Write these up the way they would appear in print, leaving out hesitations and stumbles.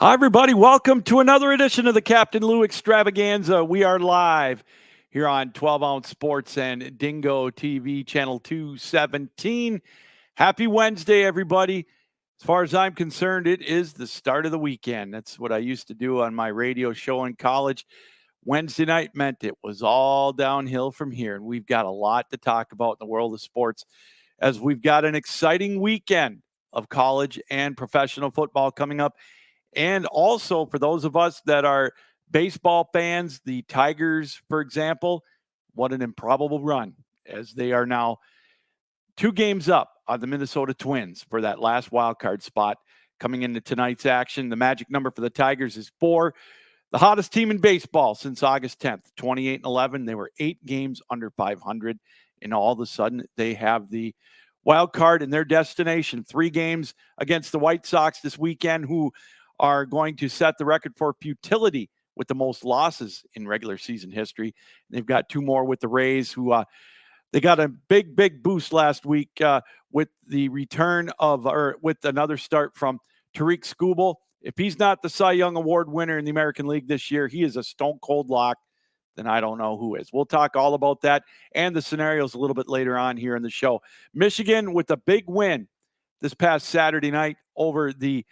Hi, everybody. Welcome to another edition of the Captain Lou Extravaganza. We are live here on 12 Ounce Sports and Dingo TV, channel 217. Happy Wednesday, everybody. As far as I'm concerned, it is the start of the weekend. That's what I used to do on my radio show in college. Wednesday night meant it was all downhill from here. And we've got a lot to talk about in the world of sports as we've got an exciting weekend of college and professional football coming up. And also for those of us that are baseball fans, the Tigers, for example, what an improbable run as they are now 2 games up on the Minnesota Twins for that last wild card spot coming into tonight's action. The magic number for the Tigers is 4. The hottest team in baseball since August 10th, 28-11. They were 8 games under 500, and all of a sudden they have the wild card in their destination. 3 games against the White Sox this weekend, who are going to set the record for futility with the most losses in regular season history. They've got 2 more with the Rays, who they got a big boost last week with the return of, or with another start from Tariq Skubal. If he's not the Cy Young Award winner in the American League this year, he is a stone cold lock. Then I don't know who is. We'll talk all about that and the scenarios a little bit later on here in the show. Michigan with a big win this past Saturday night over the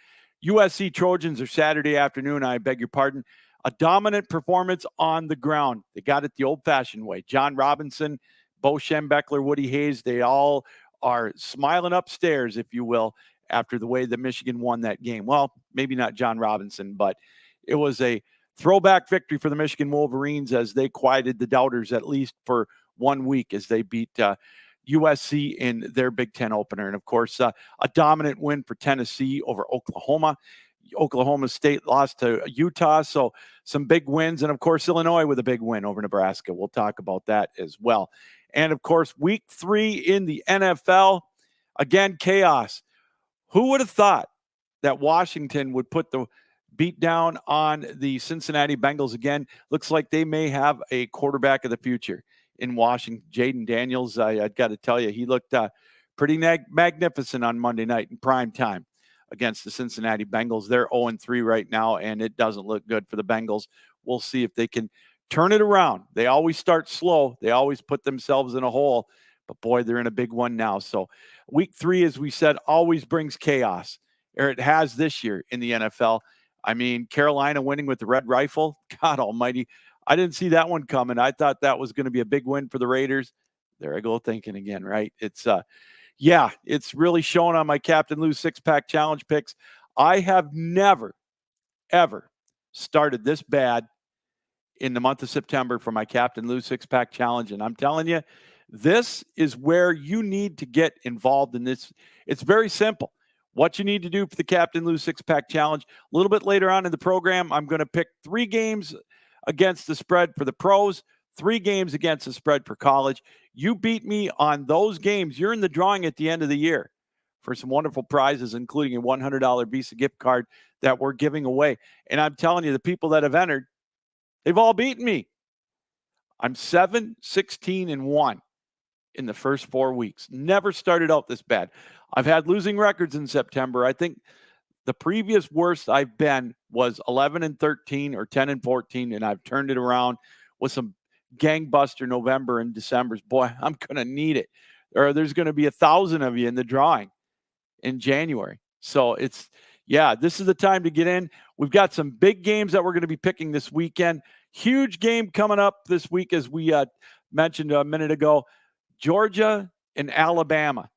USC Trojans, or Saturday afternoon, I beg your pardon. A dominant performance on the ground. They got it the old-fashioned way. John Robinson, Bo Schembechler, Woody Hayes, they all are smiling upstairs, if you will, after the way that Michigan won that game. Well, maybe not John Robinson, but it was a throwback victory for the Michigan Wolverines as they quieted the doubters at least for 1 week as they beat USC in their Big Ten opener. And, of course, a dominant win for Tennessee over Oklahoma. Oklahoma State lost to Utah, so some big wins. And, of course, Illinois with a big win over Nebraska. We'll talk about that as well. And, of course, week 3 in the NFL. Again, chaos. Who would have thought that Washington would put the beat down on the Cincinnati Bengals again? Looks like they may have a quarterback of the future in Washington. Jaden Daniels, I've got to tell you, he looked pretty magnificent on Monday night in prime time against the Cincinnati Bengals. They're 0-3 right now, and it doesn't look good for the Bengals. We'll see if they can turn it around. They always start slow. They always put themselves in a hole, but boy, they're in a big one now. So week 3, as we said, always brings chaos, or it has this year in the NFL. I mean, Carolina winning with the red rifle, God almighty. I didn't see that one coming. I thought that was going to be a big win for the Raiders. There I go thinking again, right? It's it's really showing on my Captain Lou 6-pack challenge picks. I have never, ever started this bad in the month of September for my Captain Lou 6-pack challenge. And I'm telling you, this is where you need to get involved in this. It's very simple. What you need to do for the Captain Lou 6-pack challenge. A little bit later on in the program, I'm going to pick 3 games against the spread for the pros, 3 games against the spread for college. You beat me on those games, you're in the drawing at the end of the year for some wonderful prizes, including a $100 Visa gift card that we're giving away. And I'm telling you, the people that have entered, they've all beaten me. I'm 7-16-1 in the first 4 weeks. Never started out this bad. I've had losing records in September. I think the previous worst I've been was 11-13 or 10-14, and I've turned it around with some gangbuster November and December's. Boy, I'm going to need it. Or there's going to be 1,000 of you in the drawing in January. So this is the time to get in. We've got some big games that we're going to be picking this weekend. Huge game coming up this week, as we mentioned a minute ago. Georgia and Alabama.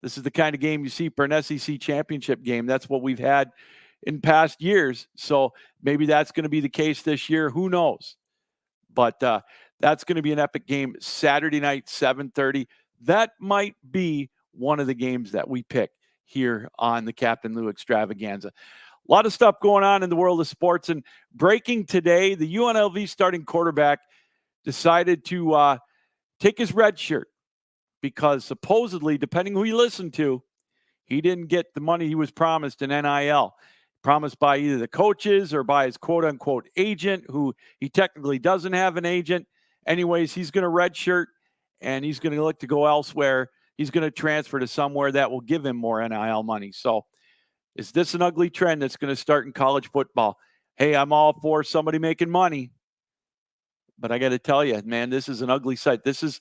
This is the kind of game you see for an SEC championship game. That's what we've had in past years. So maybe that's going to be the case this year. Who knows? But that's going to be an epic game Saturday night, 7:30. That might be one of the games that we pick here on the Captain Lou Extravaganza. A lot of stuff going on in the world of sports. And breaking today, the UNLV starting quarterback decided to take his red shirt, because supposedly, depending who you listen to, he didn't get the money he was promised in NIL. Promised by either the coaches or by his quote-unquote agent, who he technically doesn't have an agent. Anyways, he's going to redshirt, and he's going to look to go elsewhere. He's going to transfer to somewhere that will give him more NIL money. So Is this an ugly trend that's going to start in college football? Hey, I'm all for somebody making money, but I got to tell you, man, this is an ugly sight. This is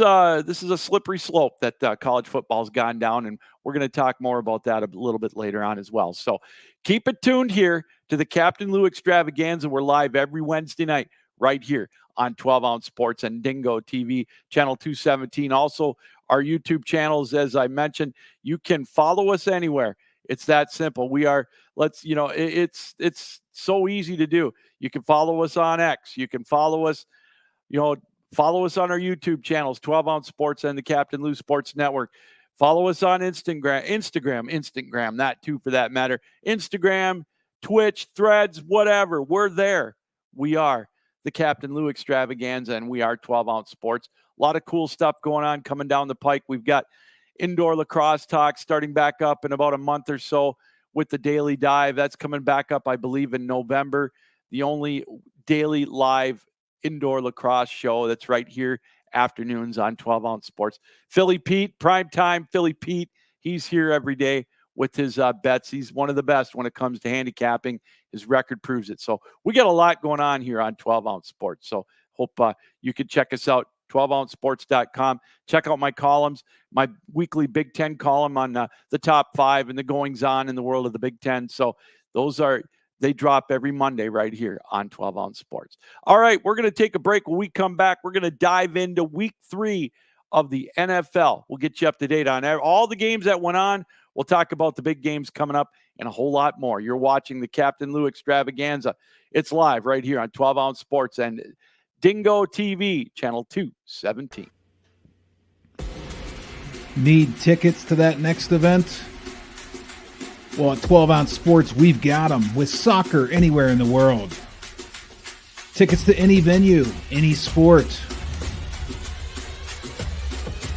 a slippery slope that college football's gone down, and we're going to talk more about that a little bit later on as well. So keep it tuned here to the Captain Lou Extravaganza. We're live every Wednesday night right here on 12 Ounce Sports and Dingo TV, channel 217. Also, our YouTube channels, as I mentioned, you can follow us anywhere. It's that simple. We are, it's so easy to do. You can follow us on X. You can follow us, follow us on our YouTube channels, 12 Ounce Sports and the Captain Lou Sports Network. Follow us on Instagram, that too for that matter. Instagram, Twitch, Threads, whatever. We're there. We are the Captain Lou Extravaganza, and we are 12 Ounce Sports. A lot of cool stuff going on coming down the pike. We've got indoor lacrosse talk starting back up in about a month or so with the Daily Dive. That's coming back up, I believe, in November. The only daily live indoor lacrosse show that's right here afternoons on 12 Ounce Sports. Philly Pete, primetime Philly Pete. He's here every day with his bets. He's one of the best when it comes to handicapping. His record proves it. So we got a lot going on here on 12 Ounce Sports. So hope you can check us out, 12ouncesports.com. Check out my columns, my weekly Big Ten column on the top 5 and the goings on in the world of the Big Ten. So they drop every Monday right here on 12 Ounce Sports. All right, we're going to take a break. When we come back, we're going to dive into week 3 of the NFL. We'll get you up to date on all the games that went on. We'll talk about the big games coming up and a whole lot more. You're watching the Captain Lou Extravaganza. It's live right here on 12 Ounce Sports and Dingo TV, channel 217. Need tickets to that next event? Well, at 12 Ounce Sports, we've got them with soccer anywhere in the world. Tickets to any venue, any sport.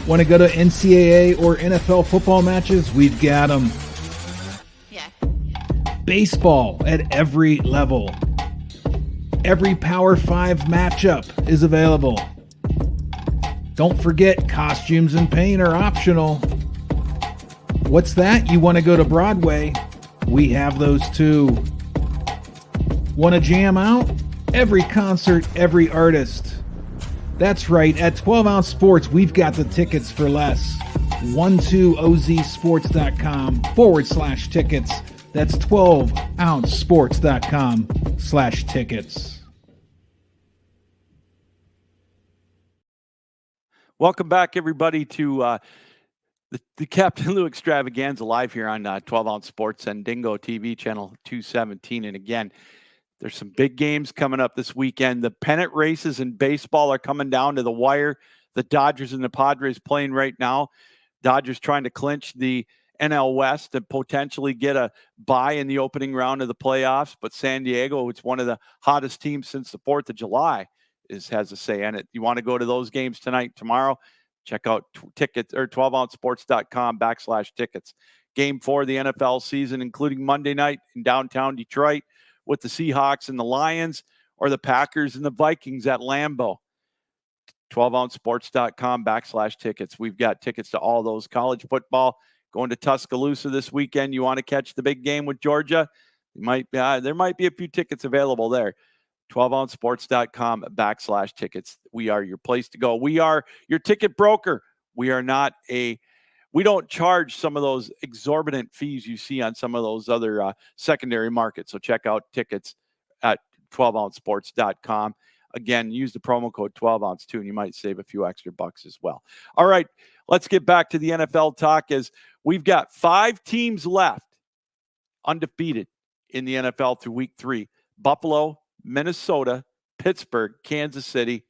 Want to go to NCAA or NFL football matches? We've got them. Yeah. Baseball at every level. Every Power 5 matchup is available. Don't forget, costumes and paint are optional. What's that? You want to go to Broadway? We have those too. Want to jam out? Every concert, every artist. That's right. At 12 Ounce Sports, we've got the tickets for less. 12ozsports.com/tickets. That's 12ouncesports.com/tickets. Welcome back, everybody, to the Captain Lou Extravaganza live here on 12 Ounce Sports and Dingo TV, channel 217. And again, there's some big games coming up this weekend. The pennant races in baseball are coming down to the wire. The Dodgers and the Padres playing right now. Dodgers trying to clinch the NL West and potentially get a bye in the opening round of the playoffs. But San Diego, it's one of the hottest teams since the 4th of July, has a say in it. You want to go to those games tonight, tomorrow? Check out tickets or 12ouncesports.com/tickets. Game 4 of the NFL season, including Monday night in downtown Detroit with the Seahawks and the Lions, or the Packers and the Vikings at Lambeau. 12ouncesports.com/tickets. We've got tickets to all those. College football going to Tuscaloosa this weekend. You want to catch the big game with Georgia? There might be a few tickets available there. 12ouncesports.com/tickets. We are your place to go. We are your ticket broker. We don't charge some of those exorbitant fees you see on some of those other secondary markets. So check out tickets at 12ouncesports.com. Again, use the promo code 12ounce too, and you might save a few extra bucks as well. All right, let's get back to the NFL talk, as we've got 5 teams left undefeated in the NFL through week 3. Buffalo, Minnesota, Pittsburgh, Kansas City,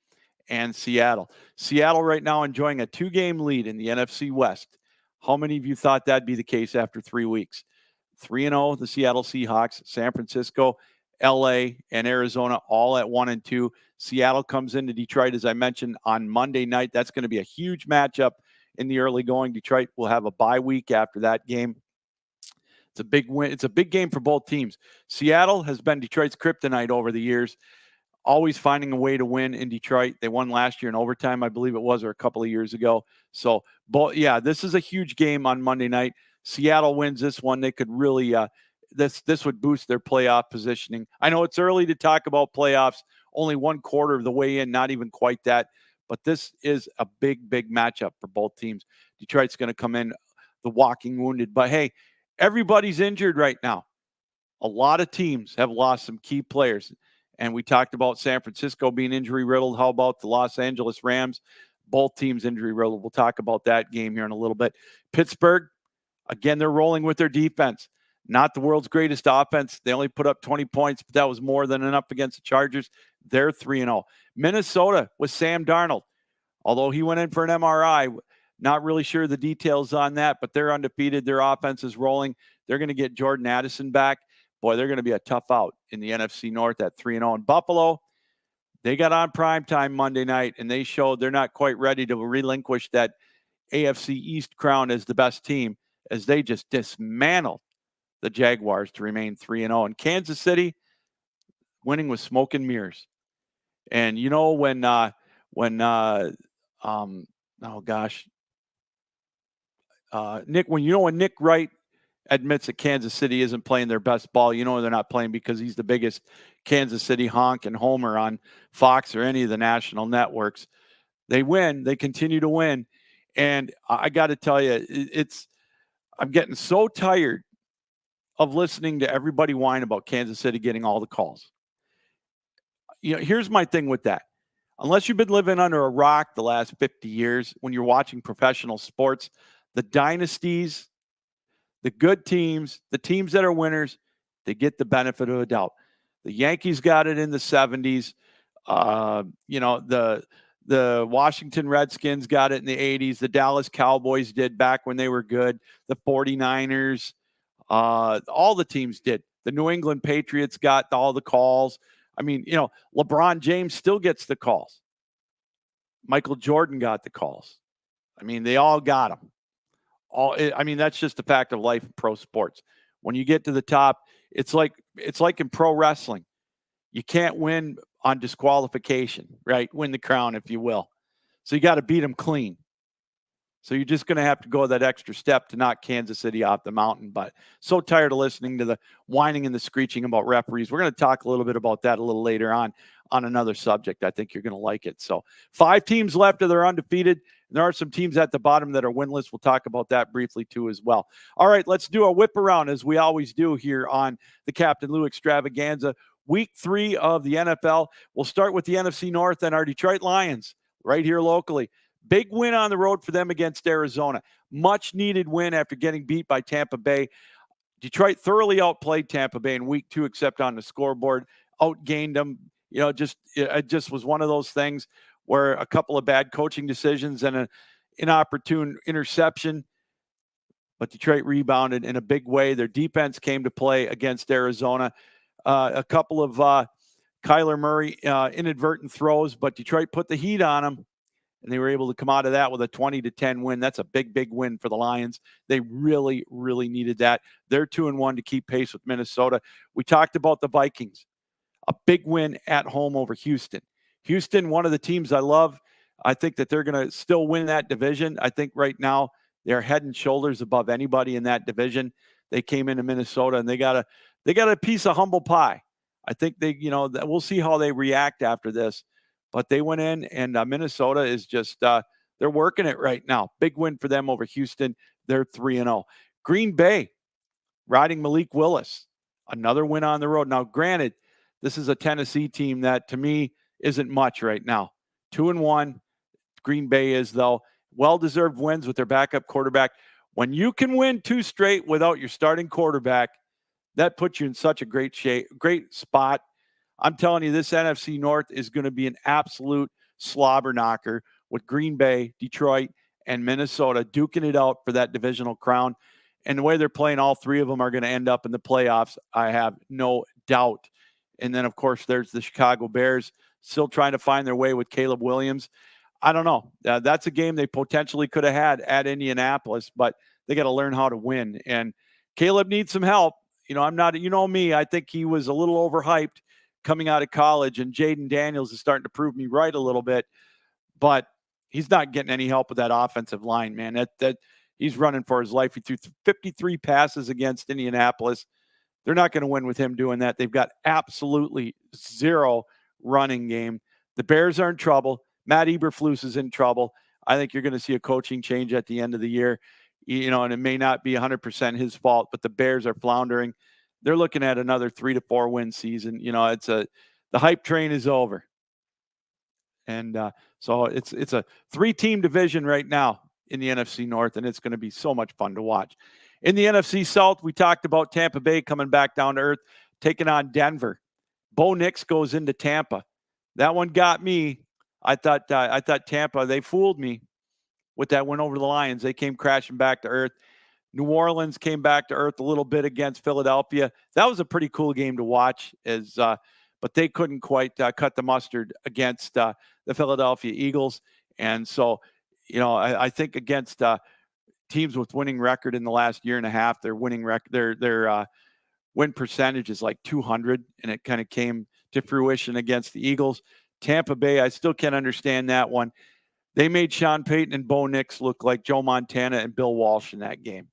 and Seattle. Seattle right now enjoying a 2-game lead in the NFC West. How many of you thought that'd be the case after 3 weeks? 3-0, the Seattle Seahawks, San Francisco, LA, and Arizona all at 1-2. Seattle comes into Detroit, as I mentioned, on Monday night. That's going to be a huge matchup in the early going. Detroit will have a bye week after that game. It's a big win. It's a big game for both teams. Seattle has been Detroit's kryptonite over the years, always finding a way to win in Detroit. They won last year in overtime, I believe it was, or a couple of years ago. So, this is a huge game on Monday night. Seattle wins this one, they could really this would boost their playoff positioning. I know it's early to talk about playoffs, only one quarter of the way in, not even quite that, but this is a big matchup for both teams. Detroit's going to come in the walking wounded, but hey, everybody's injured right now. A lot of teams have lost some key players, and we talked about San Francisco being injury riddled. How about the Los Angeles Rams? Both teams injury riddled. We'll talk about that game here in a little bit. Pittsburgh, again, they're rolling with their defense. Not the world's greatest offense. They only put up 20 points, but that was more than enough against the Chargers. They're 3-0. Minnesota with Sam Darnold, although he went in for an MRI, not really sure the details on that, but they're undefeated. Their offense is rolling. They're going to get Jordan Addison back. Boy, they're going to be a tough out in the NFC North at 3-0. And Buffalo, they got on primetime Monday night, and they showed they're not quite ready to relinquish that AFC East crown as the best team, as they just dismantled the Jaguars to remain 3-0. And Kansas City winning with smoke and mirrors. And you know when Nick, when Nick Wright admits that Kansas City isn't playing their best ball, you know they're not playing because he's the biggest Kansas City honk and homer on Fox or any of the national networks. They win. They continue to win. And I got to tell you, I'm getting so tired of listening to everybody whine about Kansas City getting all the calls. You know, here's my thing with that. Unless you've been living under a rock the last 50 years, when you're watching professional sports, the dynasties, the good teams, the teams that are winners, they get the benefit of a doubt. The Yankees got it in the 70s. The Washington Redskins got it in the 80s. The Dallas Cowboys did back when they were good. The 49ers, all the teams did. The New England Patriots got all the calls. I mean, LeBron James still gets the calls. Michael Jordan got the calls. I mean, they all got them. That's just the fact of life in pro sports. When you get to the top, it's like in pro wrestling. You can't win on disqualification, right? Win the crown, if you will. So you got to beat them clean. So you're just going to have to go that extra step to knock Kansas City off the mountain. But so tired of listening to the whining and the screeching about referees. We're going to talk a little bit about that a little later on another subject. I think you're going to like it. So 5 teams left that are undefeated. And there are some teams at the bottom that are winless. We'll talk about that briefly too as well. All right, let's do a whip around as we always do here on the Captain Lou Extravaganza. Week 3 of the NFL. We'll start with the NFC North and our Detroit Lions right here locally. Big win on the road for them against Arizona. Much needed win after getting beat by Tampa Bay. Detroit thoroughly outplayed Tampa Bay in week 2, except on the scoreboard. Outgained them. It just was one of those things where a couple of bad coaching decisions and an inopportune interception. But Detroit rebounded in a big way. Their defense came to play against Arizona. A couple of Kyler Murray inadvertent throws, but Detroit put the heat on them. And they were able to come out of that with a 20-10 win. That's a big win for the Lions. They really, really needed that. They're 2-1 to keep pace with Minnesota. We talked about the Vikings. A big win at home over Houston. Houston, one of the teams I love. I think that they're going to still win that division. I think right now they're head and shoulders above anybody in that division. They came into Minnesota and they got a piece of humble pie. I think we'll see how they react after this. But they went in, and Minnesota is just they're working it right now. Big win for them over Houston. They're 3-0. Green Bay, riding Malik Willis. Another win on the road. Now, granted, this is a Tennessee team that, to me, isn't much right now. 2-1. Green Bay is, though. Well-deserved wins with their backup quarterback. When you can win 2 straight without your starting quarterback, that puts you in such a great spot. I'm telling you, this NFC North is going to be an absolute slobber knocker with Green Bay, Detroit, and Minnesota duking it out for that divisional crown. And the way they're playing, all 3 of them are going to end up in the playoffs. I have no doubt. And then, of course, there's the Chicago Bears still trying to find their way with Caleb Williams. I don't know. That's a game they potentially could have had at Indianapolis, but they got to learn how to win. And Caleb needs some help. I'm not, me, I think he was a little overhyped coming out of college, and Jaden Daniels is starting to prove me right a little bit, but he's not getting any help with that offensive line, man. He's running for his life. He threw 53 passes against Indianapolis. They're not going to win with him doing that. They've got absolutely zero running game. The Bears are in trouble. Matt Eberflus is in trouble. I think you're going to see a coaching change at the end of the year, and it may not be 100% his fault, but the Bears are floundering. They're looking at another 3 to 4 win season. The hype train is over. And so it's a 3-team division right now in the NFC North, and it's going to be so much fun to watch. In the NFC South, we talked about Tampa Bay coming back down to earth, taking on Denver. Bo Nix goes into Tampa. That one got me. I thought Tampa, they fooled me with that win over the Lions. They came crashing back to earth. New Orleans came back to earth a little bit against Philadelphia. That was a pretty cool game to watch, but they couldn't quite cut the mustard against the Philadelphia Eagles. And so, I think against teams with winning record in the last year and a half, their winning record, their win percentage is like 200, and it kind of came to fruition against the Eagles. Tampa Bay, I still can't understand that one. They made Sean Payton and Bo Nix look like Joe Montana and Bill Walsh in that game.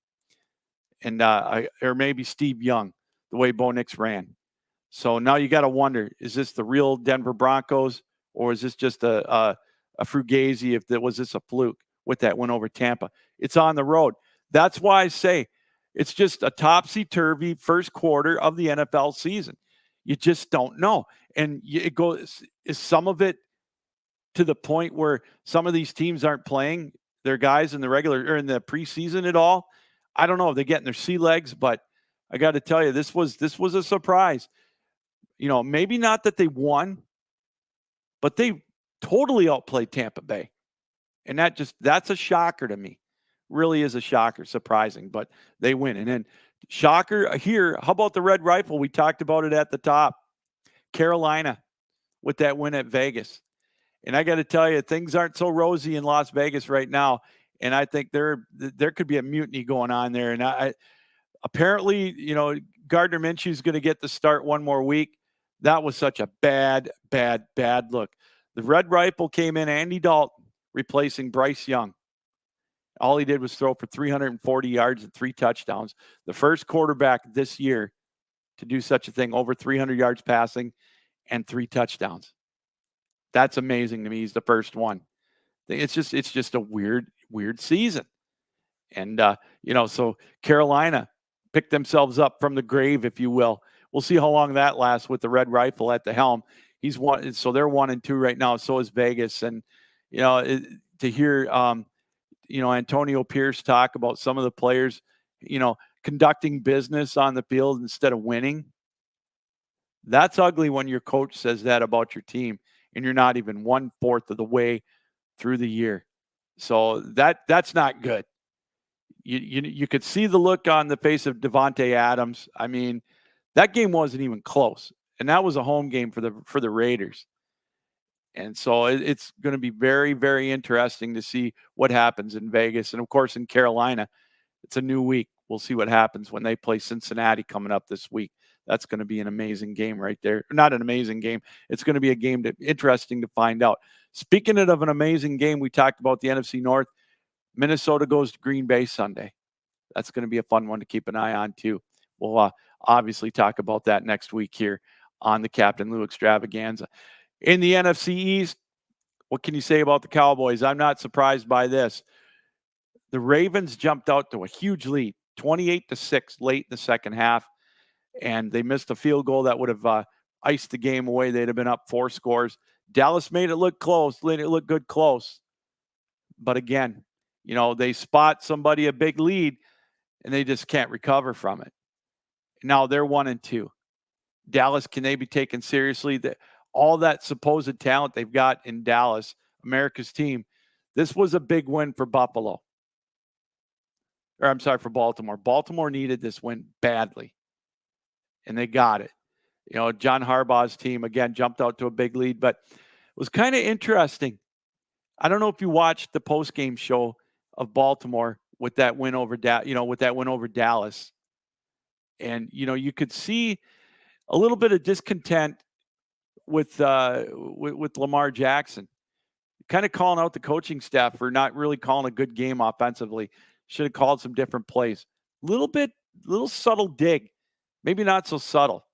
And or maybe Steve Young, the way Bo Nix ran. So now you got to wonder, is this the real Denver Broncos, or is this just a fugazi? Was this a fluke with that win over Tampa? It's on the road. That's why I say it's just a topsy-turvy first quarter of the NFL season. You just don't know. And it goes, is some of it to the point where some of these teams aren't playing their guys in the regular or in the preseason at all? I don't know if they're getting their sea legs, but I got to tell you, this was a surprise. Maybe not that they won, but they totally outplayed Tampa Bay. And that's a shocker to me. Really is a shocker, surprising, but they win. And then shocker here, how about the Red Rifle? We talked about it at the top. Carolina with that win at Vegas. And I got to tell you, things aren't so rosy in Las Vegas right now. And I think there could be a mutiny going on there. And apparently, Gardner Minshew is going to get the start one more week. That was such a bad look. The Red Rifle came in, Andy Dalton, replacing Bryce Young. All he did was throw for 340 yards and 3 touchdowns. The first quarterback this year to do such a thing, over 300 yards passing and 3 touchdowns. That's amazing to me. He's the first one. It's just a weird season. And, so Carolina picked themselves up from the grave, if you will. We'll see how long that lasts with the Red Rifle at the helm. So they're 1-2 right now. So is Vegas. And, to hear, Antonio Pierce talk about some of the players, conducting business on the field instead of winning. That's ugly when your coach says that about your team and you're not even 1/4 of the way through the year. So that's not good. You could see the look on the face of Devontae Adams. I mean, that game wasn't even close, and that was a home game for the Raiders. And so it's going to be very, very interesting to see what happens in Vegas. And, of course, in Carolina, it's a new week. We'll see what happens when they play Cincinnati coming up this week. That's going to be an amazing game right there. Not an amazing game. It's going to be a game interesting to find out. Speaking of an amazing game, we talked about the NFC North. Minnesota goes to Green Bay Sunday. That's going to be a fun one to keep an eye on, too. We'll obviously talk about that next week here on the Captain Lou Extravaganza. In the NFC East, what can you say about the Cowboys? I'm not surprised by this. The Ravens jumped out to a huge lead, 28-6 late in the second half, and they missed a field goal that would have iced the game away. They'd have been up 4 scores. Dallas made it look close, made it look good close. But again, they spot somebody a big lead, and they just can't recover from it. Now they're 1-2. Dallas, can they be taken seriously? All that supposed talent they've got in Dallas, America's team, this was a big win for Baltimore. Baltimore needed this win badly, and they got it. John Harbaugh's team, again, jumped out to a big lead, but it was kind of interesting. I don't know if you watched the post-game show of Baltimore with that win over Dallas. And, you could see a little bit of discontent with Lamar Jackson, kind of calling out the coaching staff for not really calling a good game offensively. should have called some different plays. Little subtle dig. Maybe not so subtle,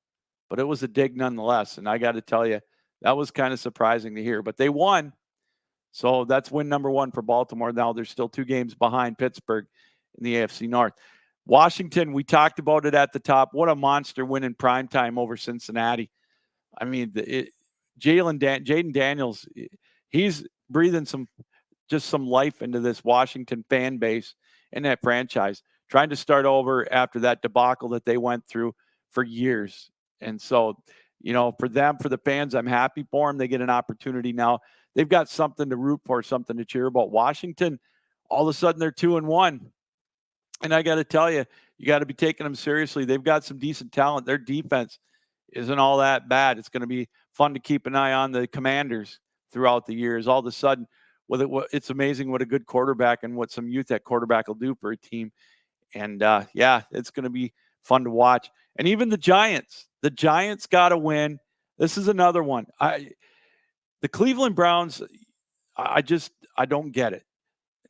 but it was a dig nonetheless. And I got to tell you, that was kind of surprising to hear. But they won. So that's win number 1 for Baltimore. Now they're still 2 games behind Pittsburgh in the AFC North. Washington, we talked about it at the top. What a monster win in primetime over Cincinnati. I mean, Jaden Daniels, he's breathing some life into this Washington fan base and that franchise, trying to start over after that debacle that they went through for years. And so, for them, for the fans, I'm happy for them. They get an opportunity now. They've got something to root for, something to cheer about. Washington, all of a sudden, they're 2-1. And I got to tell you, you got to be taking them seriously. They've got some decent talent. Their defense isn't all that bad. It's going to be fun to keep an eye on the Commanders throughout the years. All of a sudden, it's amazing what a good quarterback and what some youth at quarterback will do for a team. And it's going to be fun to watch. And even the Giants got to win. This is another one. The Cleveland Browns, I don't get it.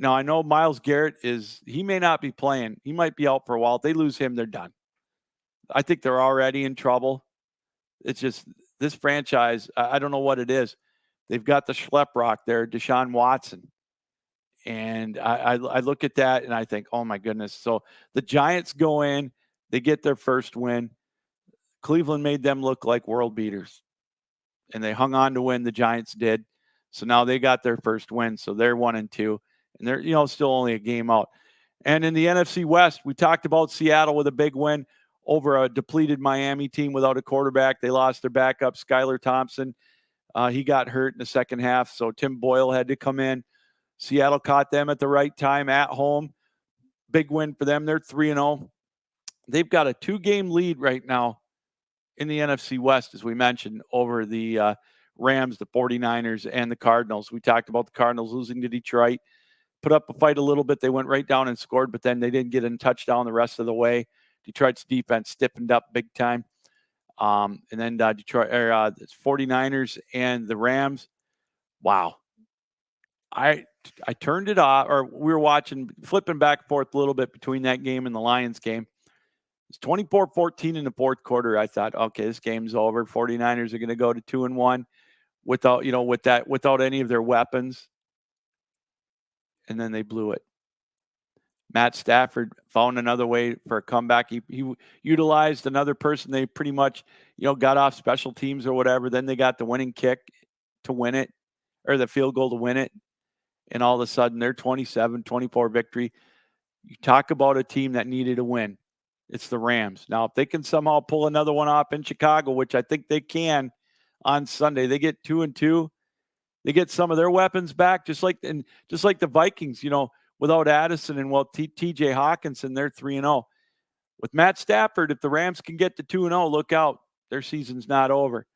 Now, I know Myles Garrett he may not be playing. He might be out for a while. If they lose him, they're done. I think they're already in trouble. It's just this franchise, I don't know what it is. They've got the schlep rock there, Deshaun Watson. And I look at that and I think, oh my goodness. So the Giants go in, they get their first win. Cleveland made them look like world beaters. And they hung on to win, the Giants did. So now they got their first win. So they're 1-2. And they're, still only a game out. And in the NFC West, we talked about Seattle with a big win over a depleted Miami team without a quarterback. They lost their backup, Skylar Thompson. He got hurt in the second half, so Tim Boyle had to come in. Seattle caught them at the right time at home. Big win for them. They're 3-0. They've got a 2-game lead right now in the NFC West, as we mentioned, over the Rams, the 49ers, and the Cardinals. We talked about the Cardinals losing to Detroit. Put up a fight a little bit. They went right down and scored, but then they didn't get a touchdown the rest of the way. Detroit's defense stiffened up big time. And then the 49ers and the Rams. Wow. I turned it off, or we were flipping back and forth a little bit between that game and the Lions game. It's 24-14 in the fourth quarter. I thought, okay, this game's over. 49ers are going to go to 2-1 without any of their weapons. And then they blew it. Matt Stafford found another way for a comeback. He utilized another person. They pretty much, got off special teams or whatever. Then they got the winning kick to win it, or the field goal to win it. And all of a sudden, they're 27-24 victory. You talk about a team that needed a win. It's the Rams. Now, if they can somehow pull another one off in Chicago, which I think they can on Sunday, they get 2-2. They get some of their weapons back, just like the Vikings, without Addison and T.J. Hawkinson, they're 3-0. With Matt Stafford, if the Rams can get to 2-0, look out. Their season's not over.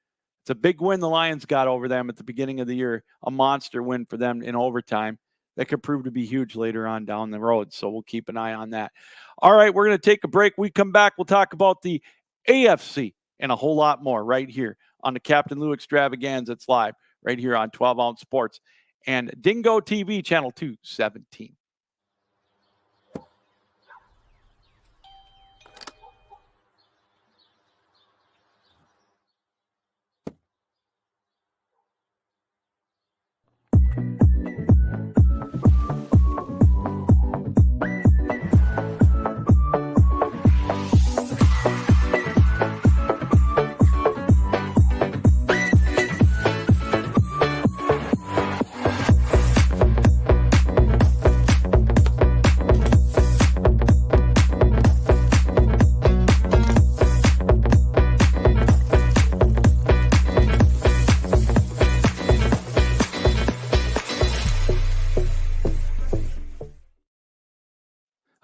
It's a big win the Lions got over them at the beginning of the year, a monster win for them in overtime that could prove to be huge later on down the road. So we'll keep an eye on that. All right, we're going to take a break. We come back, we'll talk about the AFC and a whole lot more right here on the Captain Lou Extravaganza. It's live right here on 12 Ounce Sports and Dingo TV, channel 217.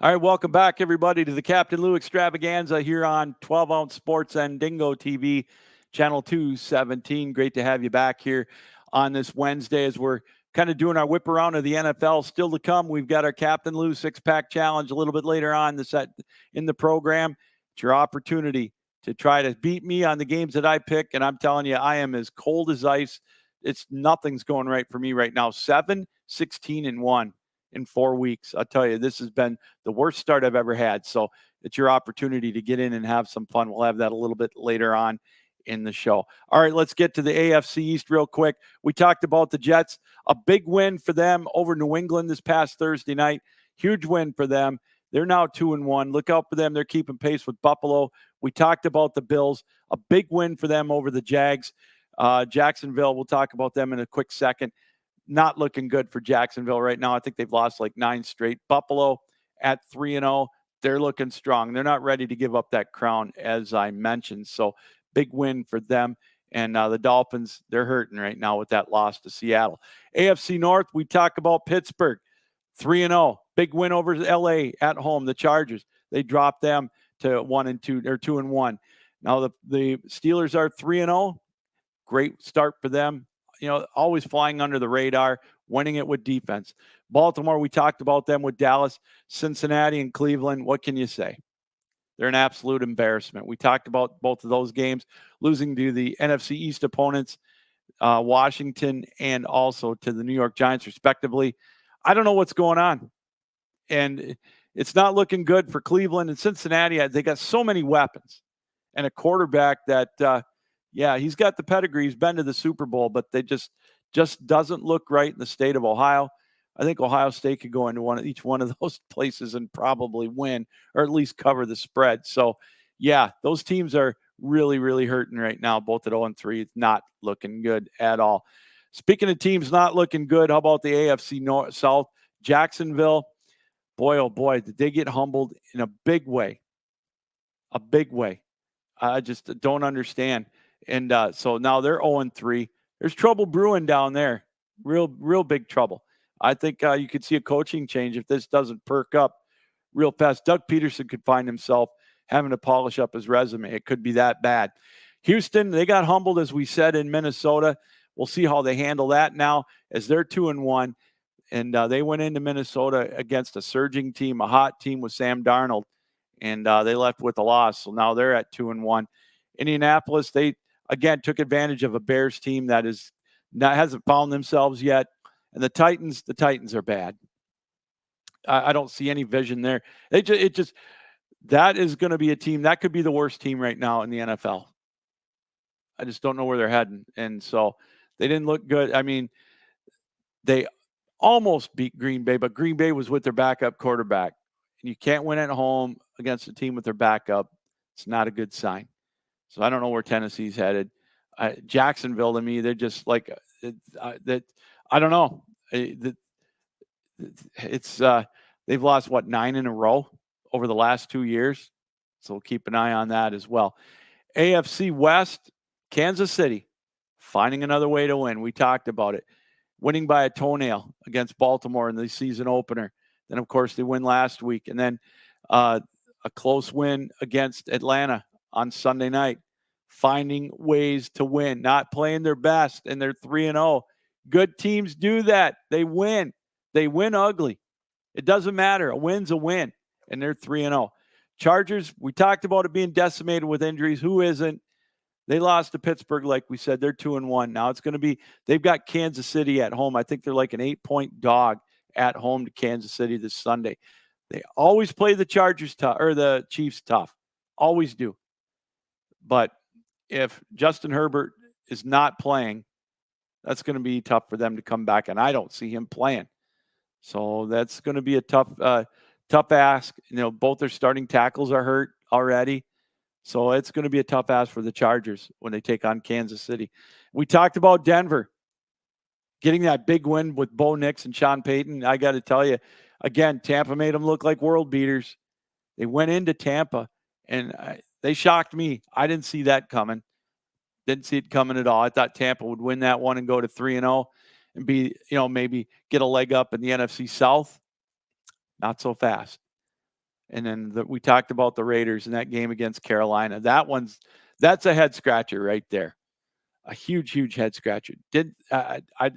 All right, welcome back, everybody, to the Captain Lou Extravaganza here on 12 Ounce Sports and Dingo TV, channel 217. Great to have you back here on this Wednesday as we're kind of doing our whip around of the NFL. Still to come, we've got our Captain Lou six-pack challenge a little bit later on in the program. It's your opportunity to try to beat me on the games that I pick, and I'm telling you, I am as cold as ice. Nothing's going right for me right now. 7-16-1 in 4 weeks. I'll tell you, this has been the worst start I've ever had. So it's your opportunity to get in and have some fun. We'll have that a little bit later on in the show. All right, let's get to the AFC East real quick. We talked about the Jets, a big win for them over New England this past Thursday night. Huge win for them. They're now 2-1. Look out for them. They're keeping pace with Buffalo. We talked about the Bills, a big win for them over the Jags. Jacksonville, we'll talk about them in a quick second. Not looking good for Jacksonville right now. I think they've lost like 9 straight. Buffalo at 3-0. They're looking strong. They're not ready to give up that crown, as I mentioned. So big win for them. And the Dolphins, they're hurting right now with that loss to Seattle. AFC North, we talk about Pittsburgh, 3-0. Big win over LA at home. The Chargers, they dropped them to 1-2 or 2-1. Now the Steelers are 3-0. Great start for them. You know, always flying under the radar, winning it with defense. Baltimore, we talked about them with Dallas. Cincinnati and Cleveland, what can you say? They're an absolute embarrassment. We talked about both of those games, losing to the NFC East opponents, Washington, and also to the New York Giants, respectively. I don't know what's going on. And it's not looking good for Cleveland and Cincinnati. They got so many weapons and a quarterback that, he's got the pedigree. He's been to the Super Bowl, but they just doesn't look right in the state of Ohio. I think Ohio State could go into each one of those places and probably win or at least cover the spread. So, yeah, those teams are really, really hurting right now, both at 0-3. It's not looking good at all. Speaking of teams not looking good, how about the AFC North, South? Jacksonville, boy, oh boy, did they get humbled in a big way. A big way. I just don't understand. And so now they're 0-3. There's trouble brewing down there. Real big trouble. I think you could see a coaching change if this doesn't perk up real fast. Doug Peterson could find himself having to polish up his resume. It could be that bad. Houston, they got humbled, as we said, in Minnesota. We'll see how they handle that now as they're 2-1. And they went into Minnesota against a surging team, a hot team with Sam Darnold. And they left with a loss. So now they're at 2-1. Indianapolis, they, again, took advantage of a Bears team that hasn't found themselves yet. And the Titans are bad. I don't see any vision there. That is going to be a team that could be the worst team right now in the NFL. I just don't know where they're heading. And so they didn't look good. I mean, they almost beat Green Bay, but Green Bay was with their backup quarterback. And you can't win at home against a team with their backup. It's not a good sign. So I don't know where Tennessee's headed. Jacksonville, to me, they're just like that. I don't know. It's they've lost 9 in a row over the last 2 years. So we'll keep an eye on that as well. AFC West, Kansas City, finding another way to win. We talked about it. Winning by a toenail against Baltimore in the season opener. Then, of course, they win last week. And then a close win against Atlanta on Sunday night. Finding ways to win, not playing their best, and they're 3-0. Good teams do that. They win. They win ugly. It doesn't matter. A win's a win, and they're 3-0. Chargers, we talked about it being decimated with injuries. Who isn't? They lost to Pittsburgh, like we said. They're 2-1. Now it's going to be, they've got Kansas City at home. I think they're like an 8-point dog at home to Kansas City this Sunday. They always play the Chargers tough, or the Chiefs tough. Always do. But if Justin Herbert is not playing, that's going to be tough for them to come back, and I don't see him playing. So that's going to be a tough ask. You know, both their starting tackles are hurt already. So it's going to be a tough ask for the Chargers when they take on Kansas City. We talked about Denver getting that big win with Bo Nix and Sean Payton. I got to tell you, again, Tampa made them look like world beaters. They went into Tampa, and they shocked me. I didn't see that coming. Didn't see it coming at all. I thought Tampa would win that one and go to 3-0 and be, maybe get a leg up in the NFC South. Not so fast. And then we talked about the Raiders in that game against Carolina. That's a head scratcher right there. A huge, huge head scratcher. I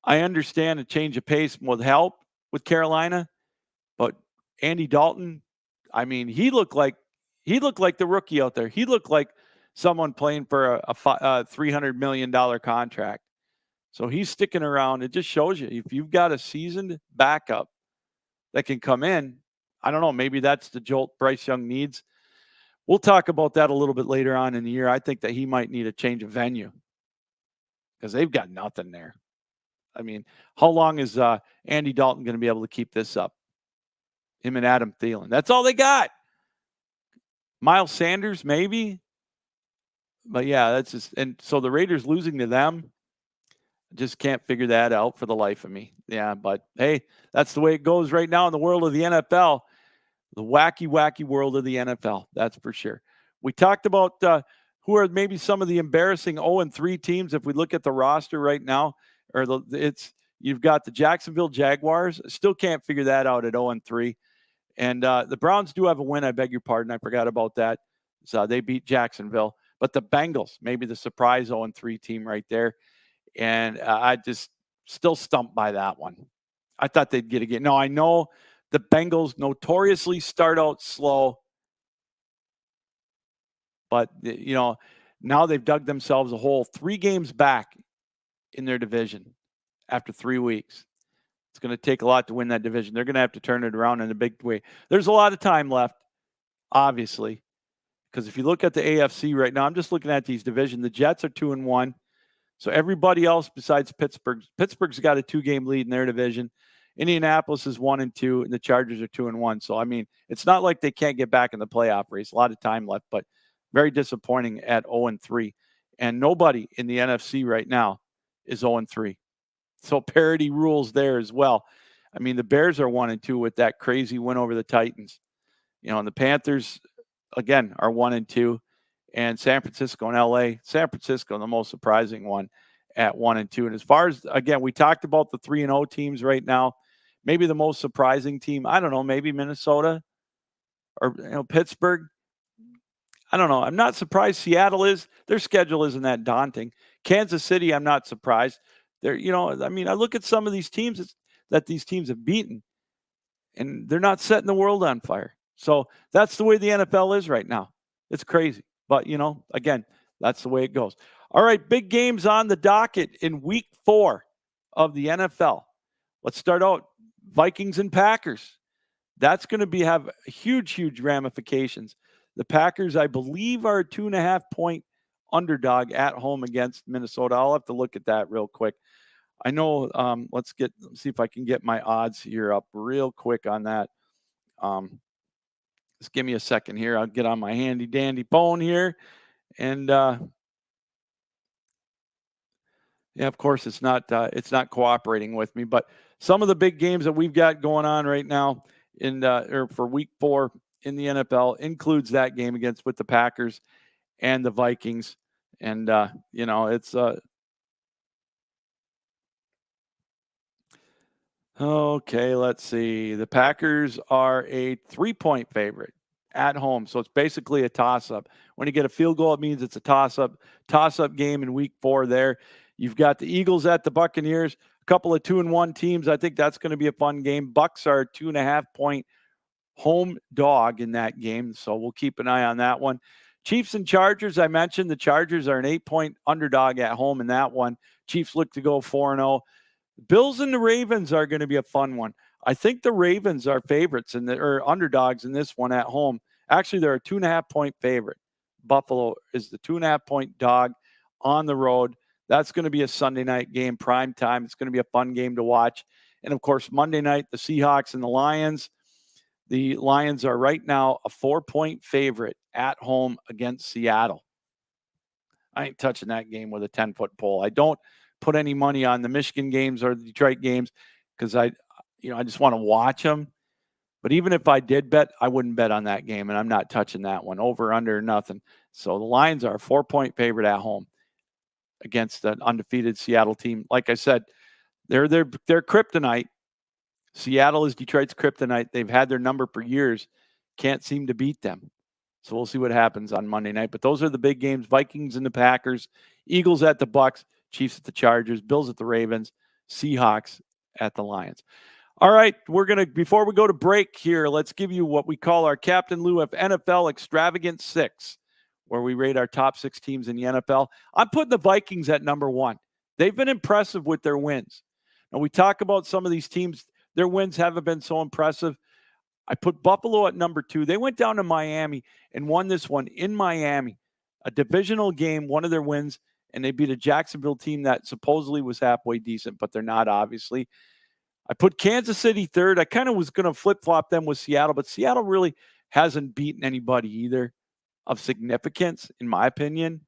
understand a change of pace would help with Carolina, but Andy Dalton, I mean, he looked like the rookie out there. He looked like someone playing for a $300 million contract. So he's sticking around. It just shows you, if you've got a seasoned backup that can come in. I don't know. Maybe that's the jolt Bryce Young needs. We'll talk about that a little bit later on in the year. I think that he might need a change of venue because they've got nothing there. I mean, how long is Andy Dalton going to be able to keep this up? Him and Adam Thielen. That's all they got. Miles Sanders, maybe. But yeah, that's just, and so the Raiders losing to them, just can't figure that out for the life of me. Yeah, but hey, that's the way it goes right now in the world of the NFL. The wacky, wacky world of the NFL. That's for sure. We talked about who are maybe some of the embarrassing 0-3 teams. If we look at the roster right now, you've got the Jacksonville Jaguars. Still can't figure that out at 0-3. And the Browns do have a win. I beg your pardon. I forgot about that. So they beat Jacksonville. But the Bengals, maybe the surprise 0-3 team right there. And I just still stumped by that one. I thought they'd get a game. No, I know the Bengals notoriously start out slow. But, now they've dug themselves a hole 3 games back in their division after 3 weeks. It's going to take a lot to win that division. They're going to have to turn it around in a big way. There's a lot of time left, obviously, because if you look at the AFC right now, I'm just looking at these divisions. The Jets are 2-1. So everybody else besides Pittsburgh's got a 2-game lead in their division. Indianapolis is 1-2, and the Chargers are 2-1. So, I mean, it's not like they can't get back in the playoff race. A lot of time left, but very disappointing at 0-3. And nobody in the NFC right now is 0-3. So parity rules there as well. I mean, the Bears are 1-2 with that crazy win over the Titans. And the Panthers, again, are 1-2. And San Francisco and LA. San Francisco, the most surprising one at 1-2. And as far as, again, we talked about the 3-0 teams right now. Maybe the most surprising team, I don't know, maybe Minnesota or Pittsburgh. I don't know. I'm not surprised Seattle is. Their schedule isn't that daunting. Kansas City, I'm not surprised. I look at some of these teams that these teams have beaten, and they're not setting the world on fire. So that's the way the NFL is right now. It's crazy. But, again, that's the way it goes. All right, big games on the docket in week 4 of the NFL. Let's start out Vikings and Packers. That's going to have huge, huge ramifications. The Packers, I believe, are a 2.5-point underdog at home against Minnesota. I'll have to look at that real quick. I know, let's see if I can get my odds here up real quick on that. Just give me a second here. I'll get on my handy dandy phone here. And of course it's not cooperating with me, but some of the big games that we've got going on right now for week 4 in the NFL includes that game with the Packers and the Vikings. And it's okay, let's see. The Packers are a 3-point favorite at home. So it's basically a toss-up. When you get a field goal, it means it's a toss-up game in week 4 there. You've got the Eagles at the Buccaneers, a couple of 2-1 teams. I think that's going to be a fun game. Bucks are a 2.5-point home dog in that game. So we'll keep an eye on that one. Chiefs and Chargers, I mentioned the Chargers are an 8-point underdog at home in that one. Chiefs look to go 4-0. Bills and the Ravens are going to be a fun one. I think the Ravens are favorites or underdogs in this one at home. Actually, they're a 2.5-point favorite. Buffalo is the 2.5-point dog on the road. That's going to be a Sunday night game, prime time. It's going to be a fun game to watch. And, of course, Monday night, the Seahawks and the Lions. The Lions are right now a 4-point favorite at home against Seattle. I ain't touching that game with a 10-foot pole. I don't put any money on the Michigan games or the Detroit games because I just want to watch them. But even if I did bet, I wouldn't bet on that game, and I'm not touching that one. Over, under, nothing. So the Lions are a 4-point favorite at home against an undefeated Seattle team. Like I said, they're kryptonite. Seattle is Detroit's kryptonite. They've had their number for years. Can't seem to beat them. So we'll see what happens on Monday night. But those are the big games. Vikings and the Packers. Eagles at the Bucks. Chiefs at the Chargers. Bills at the Ravens. Seahawks at the Lions. All right, before we go to break here, let's give you what we call our Captain Lou of NFL Extravagant 6, where we rate our top 6 teams in the NFL. I'm putting the Vikings at number 1. They've been impressive with their wins. And we talk about some of these teams their wins haven't been so impressive. I put Buffalo at number 2. They went down to Miami and won this one in Miami, a divisional game, one of their wins, and they beat a Jacksonville team that supposedly was halfway decent, but they're not, obviously. I put Kansas City 3rd. I kind of was going to flip-flop them with Seattle, but Seattle really hasn't beaten anybody either of significance, in my opinion.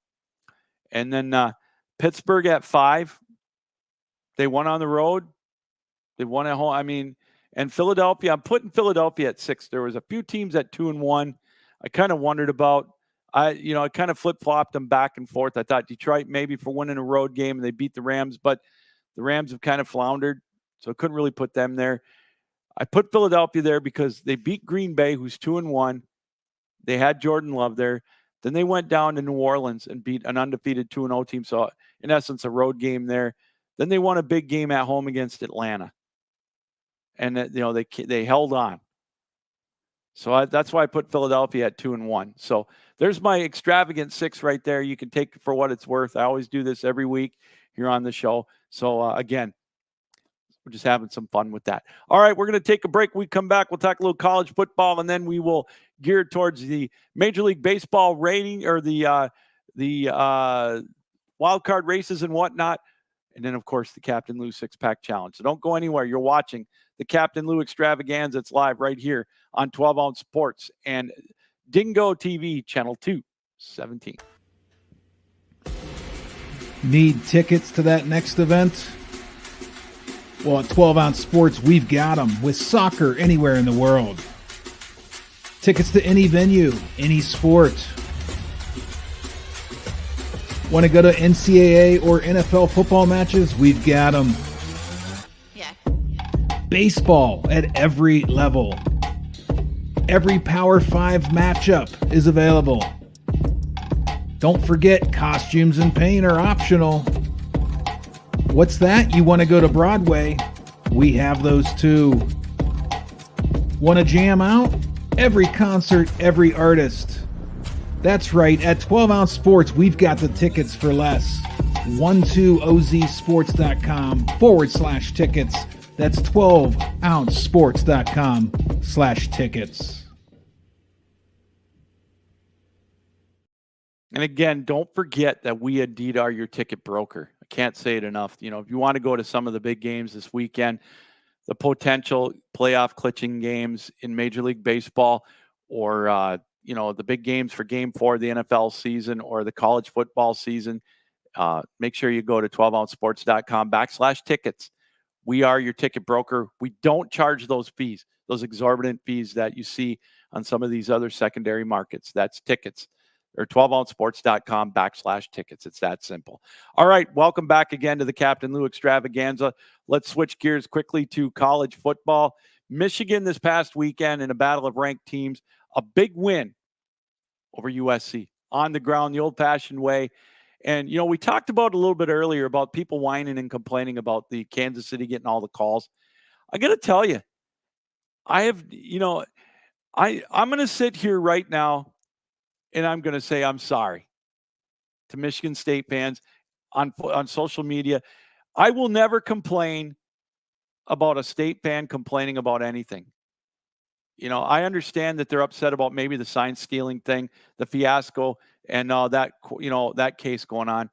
And then Pittsburgh at 5. They won on the road. They won at home. And Philadelphia, I'm putting Philadelphia at 6. There was a few teams at 2-1. I kind of wondered about. I kind of flip-flopped them back and forth. I thought Detroit maybe for winning a road game, and they beat the Rams, but the Rams have kind of floundered, so I couldn't really put them there. I put Philadelphia there because they beat Green Bay, who's 2-1. They had Jordan Love there. Then they went down to New Orleans and beat an undefeated 2-0 team, so in essence, a road game there. Then they won a big game at home against Atlanta. And they held on. So that's why I put Philadelphia at 2-1. So there's my extravagant 6 right there. You can take it for what it's worth. I always do this every week here on the show. So again, we're just having some fun with that. All right, we're going to take a break. We come back, we'll talk a little college football, and then we will gear towards the Major League Baseball rating or the wild card races and whatnot. And then, of course, the Captain Lou 6-Pack Challenge. So don't go anywhere. You're watching the Captain Lou Extravaganza. It's live right here on 12 Ounce Sports and Dingo TV, Channel 217. Need tickets to that next event? Well, at 12 Ounce Sports, we've got them with soccer anywhere in the world. Tickets to any venue, any sport. Want to go to NCAA or NFL football matches? We've got them. Yeah. Baseball at every level. Every Power 5 matchup is available. Don't forget, costumes and paint are optional. What's that? You want to go to Broadway? We have those too. Want to jam out? Every concert, every artist. That's right, at 12 Ounce Sports, we've got the tickets for less. 12ozsports.com/tickets. That's 12ouncesports.com/tickets. And again, don't forget that we indeed are your ticket broker. I can't say it enough. If you want to go to some of the big games this weekend, the potential playoff clinching games in Major League Baseball, or the big games for Game 4 of the NFL season or the college football season, make sure you go to 12ouncesports.com/tickets. We are your ticket broker. We don't charge those fees, those exorbitant fees that you see on some of these other secondary markets. That's tickets, or 12ouncesports.com/tickets. It's that simple. All right, welcome back again to the Captain Lou Extravaganza. Let's switch gears quickly to college football. Michigan this past weekend in a battle of ranked teams, a big win over USC on the ground, the old-fashioned way. And, we talked about a little bit earlier about people whining and complaining about the Kansas City getting all the calls. I got to tell you, I'm going to sit here right now and I'm going to say I'm sorry to Michigan State fans on social media. I will never complain about a state fan complaining about anything. I understand that they're upset about maybe the sign stealing thing, the fiasco, and that case going on.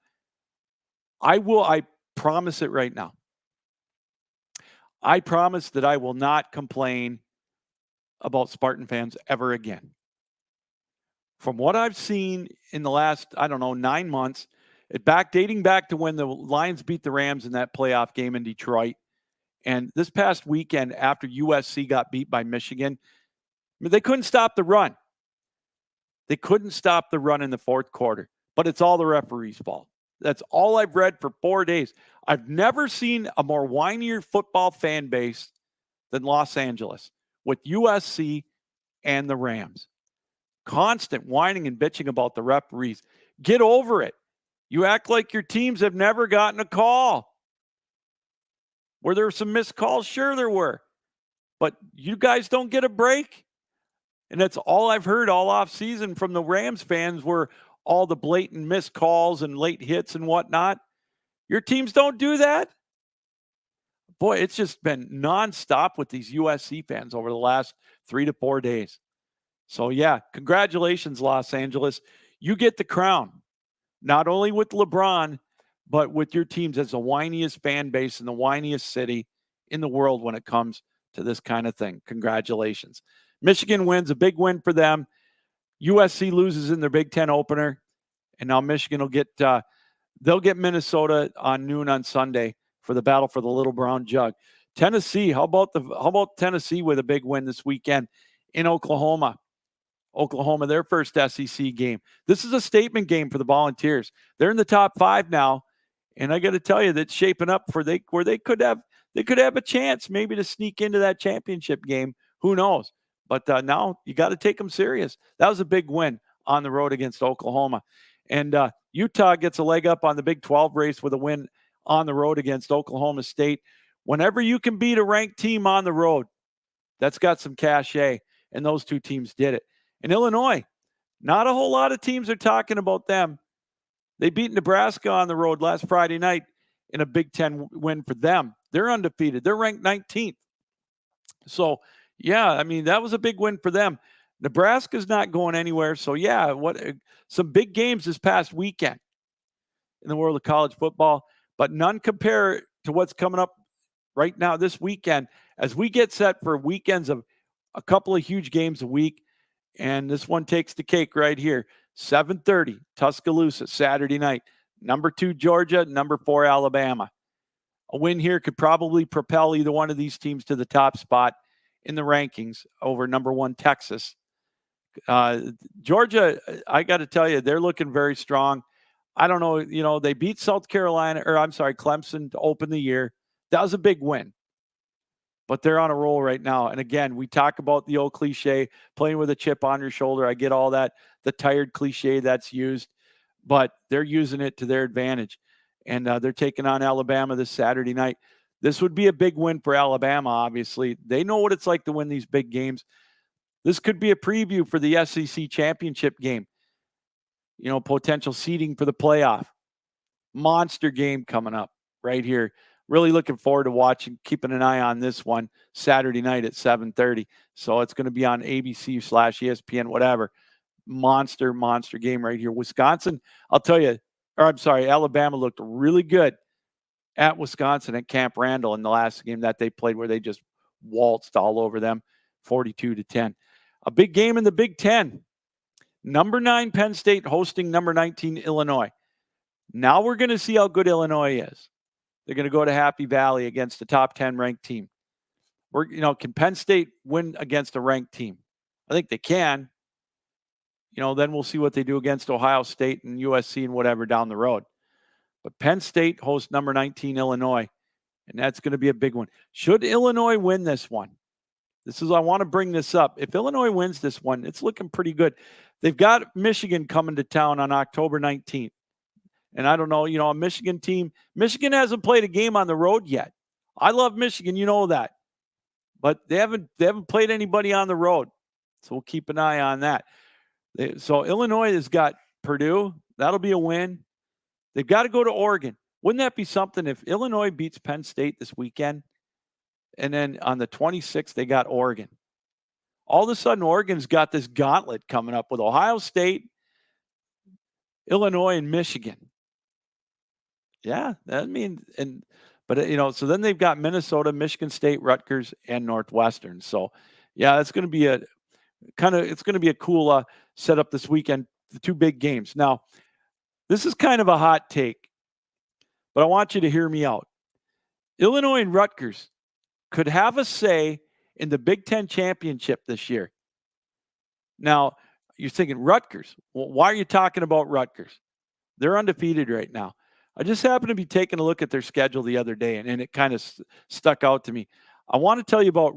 I promise it right now. I promise that I will not complain about Spartan fans ever again. From what I've seen in the last, 9 months, dating back to when the Lions beat the Rams in that playoff game in Detroit, and this past weekend after USC got beat by Michigan, they couldn't stop the run. They couldn't stop the run in the fourth quarter, but it's all the referee's fault. That's all I've read for 4 days. I've never seen a more whinier football fan base than Los Angeles with USC and the Rams. Constant whining and bitching about the referees. Get over it. You act like your teams have never gotten a call. Were there some missed calls? Sure there were. But you guys don't get a break. And that's all I've heard all offseason from the Rams fans were all the blatant missed calls and late hits and whatnot. Your teams don't do that. boy, it's just been nonstop with these USC fans over the last 3 to 4 days. So, yeah, congratulations, Los Angeles. You get the crown, not only with LeBron, but with your teams as the whiniest fan base in the whiniest city in the world when it comes to this kind of thing. Congratulations. Michigan wins, a big win for them. USC loses in their Big Ten opener, and now Michigan will get they'll get Minnesota on noon on Sunday for the battle for the Little Brown Jug. Tennessee, how about Tennessee with a big win this weekend in Oklahoma? Oklahoma, their first SEC game. This is a statement game for the Volunteers. They're in the top 5 now, and I got to tell you, that's shaping up for where they could have a chance maybe to sneak into that championship game. Who knows? But now you got to take them serious. That was a big win on the road against Oklahoma. And Utah gets a leg up on the Big 12 race with a win on the road against Oklahoma State. Whenever you can beat a ranked team on the road, that's got some cachet, and those two teams did it. And Illinois, not a whole lot of teams are talking about them. They beat Nebraska on the road last Friday night in a Big Ten win for them. They're undefeated. They're ranked 19th. So, yeah, I mean, that was a big win for them. Nebraska's not going anywhere. So, yeah, some big games this past weekend in the world of college football, but none compare to what's coming up right now this weekend as we get set for weekends of a couple of huge games a week. And this one takes the cake right here. 7:30, Tuscaloosa, Saturday night. Number 2, Georgia. Number 4, Alabama. A win here could probably propel either one of these teams to the top spot in the rankings over number 1, Texas. Georgia, I got to tell you, they're looking very strong. I don't know, they beat Clemson to open the year. That was a big win. But they're on a roll right now. And again, we talk about the old cliche, playing with a chip on your shoulder. I get all that, the tired cliche that's used, but they're using it to their advantage. And they're taking on Alabama this Saturday night. This would be a big win for Alabama, obviously. They know what it's like to win these big games. This could be a preview for the SEC championship game. Potential seeding for the playoff. Monster game coming up right here. Really looking forward to watching, keeping an eye on this one Saturday night at 7:30. So it's going to be on ABC/ESPN, whatever. Monster game right here. Wisconsin, Alabama looked really good at Wisconsin at Camp Randall in the last game that they played where they just waltzed all over them, 42-10. A big game in the Big Ten. Number 9, Penn State hosting number 19, Illinois. Now we're going to see how good Illinois is. They're going to go to Happy Valley against the top 10 ranked team. Can Penn State win against a ranked team? I think they can. Then we'll see what they do against Ohio State and USC and whatever down the road. But Penn State hosts number 19, Illinois, and that's going to be a big one. Should Illinois win this one? I want to bring this up. If Illinois wins this one, it's looking pretty good. They've got Michigan coming to town on October 19th. And I don't know, a Michigan team. Michigan hasn't played a game on the road yet. I love Michigan, you know that. But they haven't played anybody on the road. So we'll keep an eye on that. So Illinois has got Purdue. That'll be a win. They've got to go to Oregon. Wouldn't that be something if Illinois beats Penn State this weekend? And then on the 26th, they got Oregon. All of a sudden, Oregon's got this gauntlet coming up with Ohio State, Illinois, and Michigan. Yeah, so then they've got Minnesota, Michigan State, Rutgers, and Northwestern. So, yeah, it's going to be a cool setup this weekend. The 2 big games. Now, this is kind of a hot take, but I want you to hear me out. Illinois and Rutgers could have a say in the Big Ten championship this year. Now, you're thinking Rutgers. Well, why are you talking about Rutgers? They're undefeated right now. I just happened to be taking a look at their schedule the other day, and it kind of stuck out to me. I want to tell you about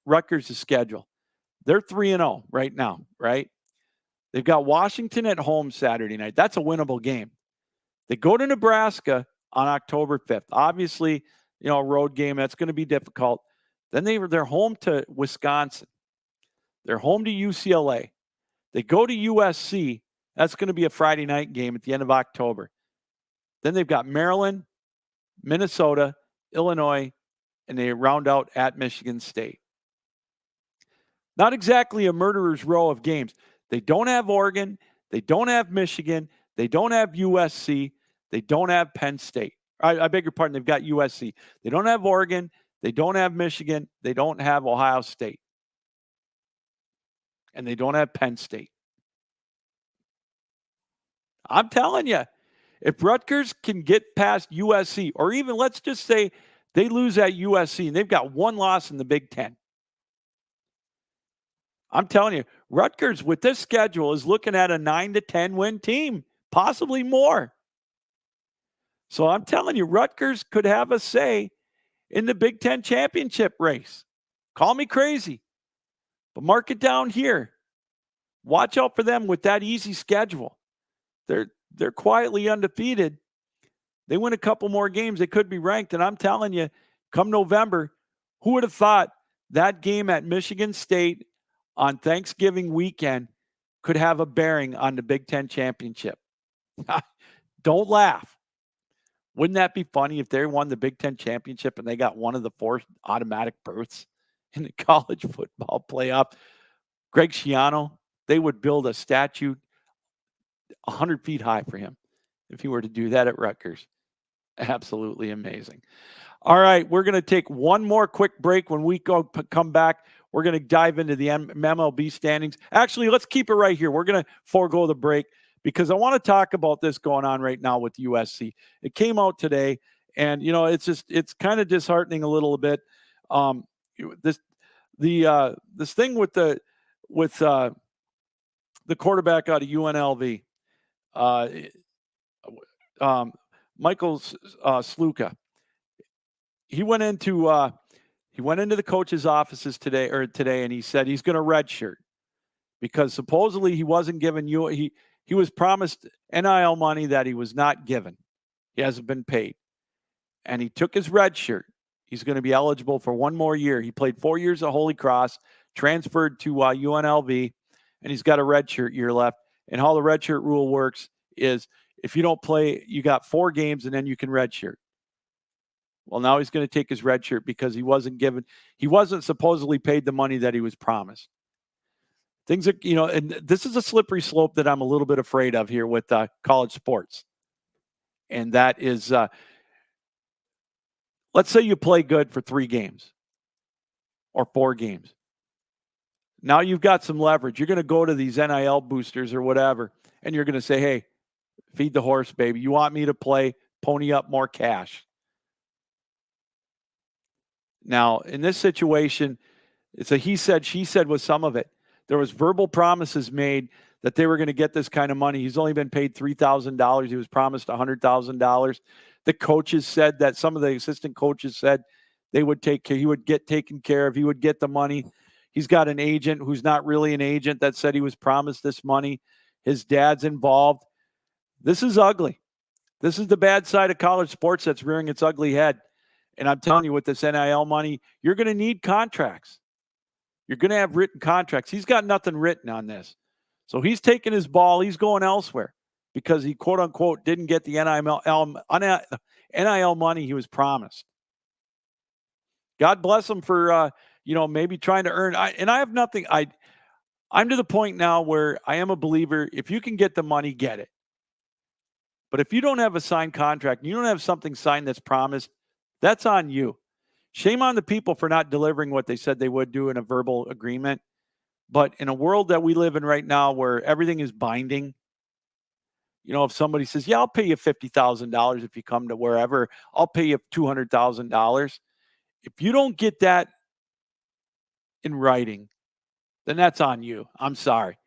Rutgers' schedule. They're 3-0 right now, right? They've got Washington at home Saturday night. That's a winnable game. They go to Nebraska on October 5th. Obviously, a road game. That's going to be difficult. Then they're home to Wisconsin. They're home to UCLA. They go to USC. That's going to be a Friday night game at the end of October. Then they've got Maryland, Minnesota, Illinois, and they round out at Michigan State. Not exactly a murderer's row of games. They don't have Oregon. They don't have Michigan. They don't have USC. They don't have Penn State. I beg your pardon. They've got USC. They don't have Oregon. They don't have Michigan. They don't have Ohio State. And they don't have Penn State. I'm telling you, if Rutgers can get past USC, or even let's just say they lose at USC and they've got one loss in the Big Ten. I'm telling you, Rutgers with this schedule is looking at a 9 to 10 win team, possibly more. So I'm telling you, Rutgers could have a say in the Big Ten championship race. Call me crazy, but mark it down here. Watch out for them with that easy schedule. They're quietly undefeated. They win a couple more games, they could be ranked. And I'm telling you, come November, who would have thought that game at Michigan State on Thanksgiving weekend could have a bearing on the Big Ten championship? Don't laugh. Wouldn't that be funny if they won the Big Ten championship and they got one of the 4 automatic berths in the college football playoff? Greg Schiano, they would build a statue 100 feet high for him if he were to do that at Rutgers. Absolutely amazing. All right, we're going to take one more quick break. When we come back, we're going to dive into the MLB standings. Actually, let's keep it right here. We're going to forego the break because I want to talk about this going on right now with USC. It came out today, and it's kind of disheartening a little bit. This thing with the quarterback out of UNLV, Michael Sluka. He went into the coach's offices today, and he said he's going to redshirt because supposedly he wasn't given he was promised NIL money that he was not given. He hasn't been paid, and he took his red shirt. He's going to be eligible for one more year. He played 4 years at Holy Cross, transferred to UNLV, and he's got a redshirt year left. And how the redshirt rule works is if you don't play, you got 4 games, and then you can redshirt. Well, now he's going to take his red shirt because he wasn't supposedly paid the money that he was promised. Things are, and this is a slippery slope that I'm a little bit afraid of here with college sports. And that is, let's say you play good for 3 games or 4 games. Now you've got some leverage. You're going to go to these NIL boosters or whatever, and you're going to say, hey, feed the horse, baby. You want me to play, pony up more cash. Now, in this situation, it's a he said, she said with some of it. There was verbal promises made that they were going to get this kind of money. He's only been paid $3,000. He was promised $100,000. The coaches said that some of the assistant coaches said he would get taken care of. He would get the money. He's got an agent who's not really an agent that said he was promised this money. His dad's involved. This is ugly. This is the bad side of college sports that's rearing its ugly head. And I'm telling you, with this NIL money, you're going to need contracts. You're going to have written contracts. He's got nothing written on this. So he's taking his ball. He's going elsewhere because he, quote unquote, didn't get the NIL money he was promised. God bless him for, maybe trying to earn. I have nothing. I'm to the point now where I am a believer. If you can get the money, get it. But if you don't have a signed contract, you don't have something signed that's promised, that's on you. Shame on the people for not delivering what they said they would do in a verbal agreement. But in a world that we live in right now where everything is binding, if somebody says, yeah, I'll pay you $50,000 if you come to wherever, I'll pay you $200,000. If you don't get that in writing, then that's on you. I'm sorry.